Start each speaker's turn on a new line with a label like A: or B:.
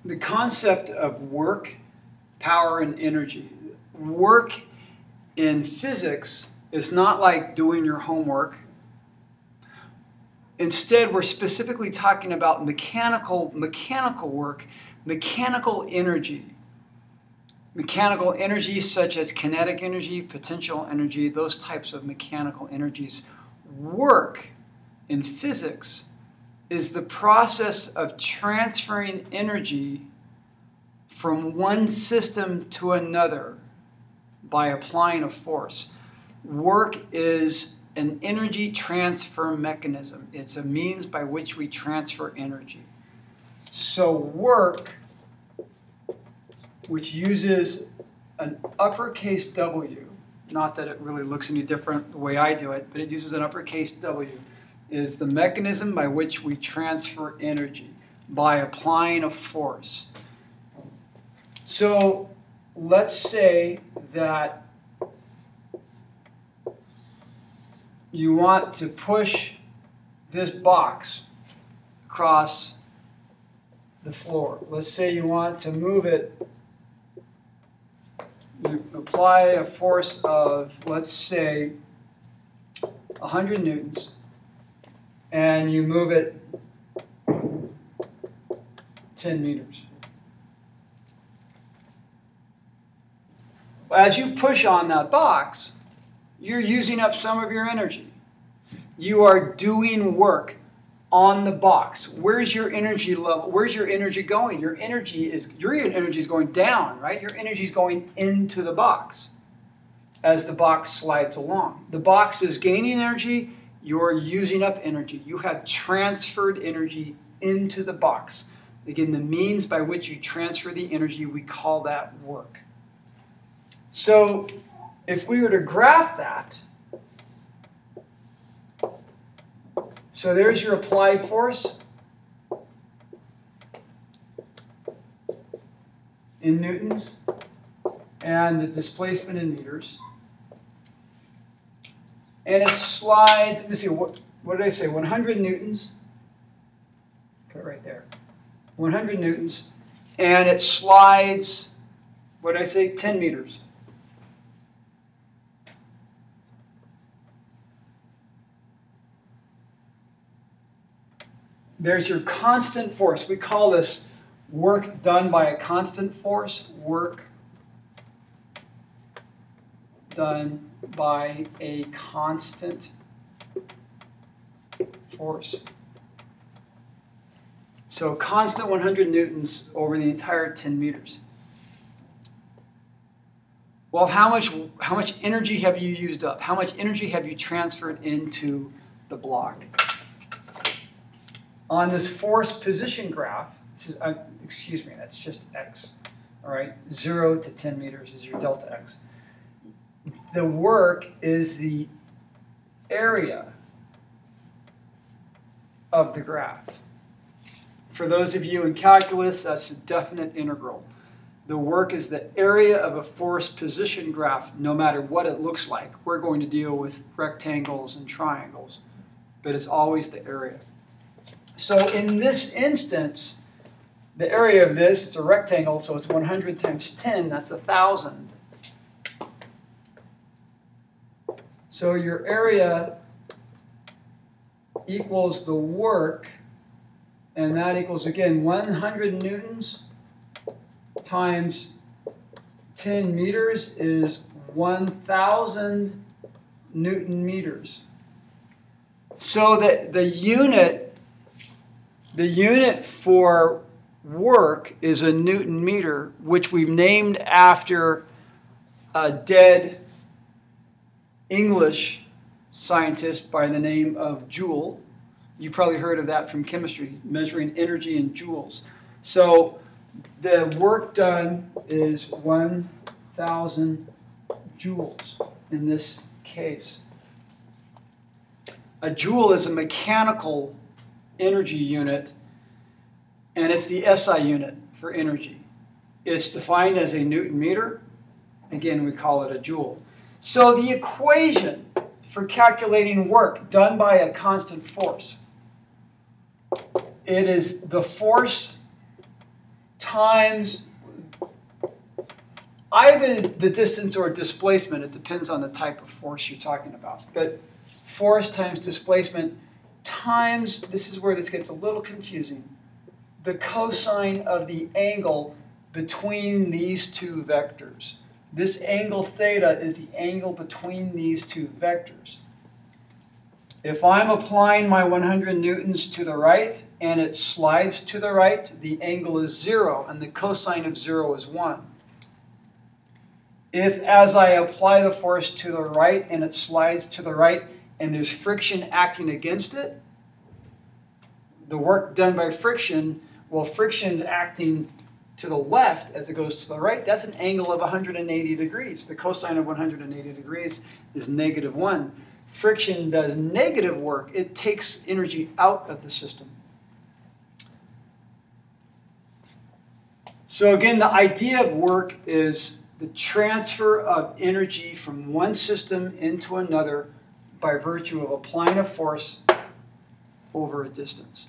A: the concept of work, power, and energy. Work in physics is not like doing your homework. Instead, we're specifically talking about mechanical work, mechanical energy. Mechanical energy such as kinetic energy, potential energy, those types of mechanical energies. Work in physics is the process of transferring energy from one system to another by applying a force. Work is an energy transfer mechanism. It's a means by which we transfer energy. So work, which uses an uppercase W, not that it really looks any different the way I do it, but it uses an uppercase W, is the mechanism by which we transfer energy by applying a force. So let's say that you want to push this box across the floor. Let's say you want to move it. You apply a force of, let's say, 100 newtons, and you move it 10 meters. As you push on that box, you're using up some of your energy. You are doing work on the box. Where's your energy level? Where's your energy going? Your energy is going down, right? Your energy is going into the box as the box slides along. The box is gaining energy. You're using up energy. You have transferred energy into the box. Again, the means by which you transfer the energy, we call that work. So if we were to graph that, so there's your applied force in newtons and the displacement in meters. And it slides, let me see, what did I say, 100 newtons? Put it right there. 100 newtons. And it slides, what did I say, 10 meters. There's your constant force. We call this work done by a constant force. Work done by a constant force. So constant 100 newtons over the entire 10 meters. Well, how much energy have you used up? How much energy have you transferred into the block? On this force position graph, this is, excuse me, that's just x. All right, 0 to 10 meters is your delta x. The work is the area of the graph. For those of you in calculus, that's a definite integral. The work is the area of a force position graph, no matter what it looks like. We're going to deal with rectangles and triangles, but it's always the area. So in this instance, the area of this is a rectangle, so it's 100 times 10, that's 1,000. So your area equals the work, and that equals, again, 100 newtons times 10 meters is 1,000 Newton meters. So that the unit for work is a Newton meter, which we've named after a dead English scientist by the name of Joule. You've probably heard of that from chemistry, measuring energy in joules. So the work done is 1,000 joules in this case. A joule is a mechanical energy unit, and it's the SI unit for energy. It's defined as a Newton meter. Again, we call it a joule. So the equation for calculating work done by a constant force, it is the force times either the distance or displacement. It depends on the type of force you're talking about. But force times displacement times, this is where this gets a little confusing, the cosine of the angle between these two vectors. This angle theta is the angle between these two vectors. If I'm applying my 100 newtons to the right and it slides to the right, the angle is 0 and the cosine of 0 is 1. If as I apply the force to the right and it slides to the right and there's friction acting against it, the work done by friction, well, friction's acting to the left as it goes to the right, that's an angle of 180 degrees. The cosine of 180 degrees is -1. Friction does negative work. It takes energy out of the system. So again, the idea of work is the transfer of energy from one system into another by virtue of applying a force over a distance.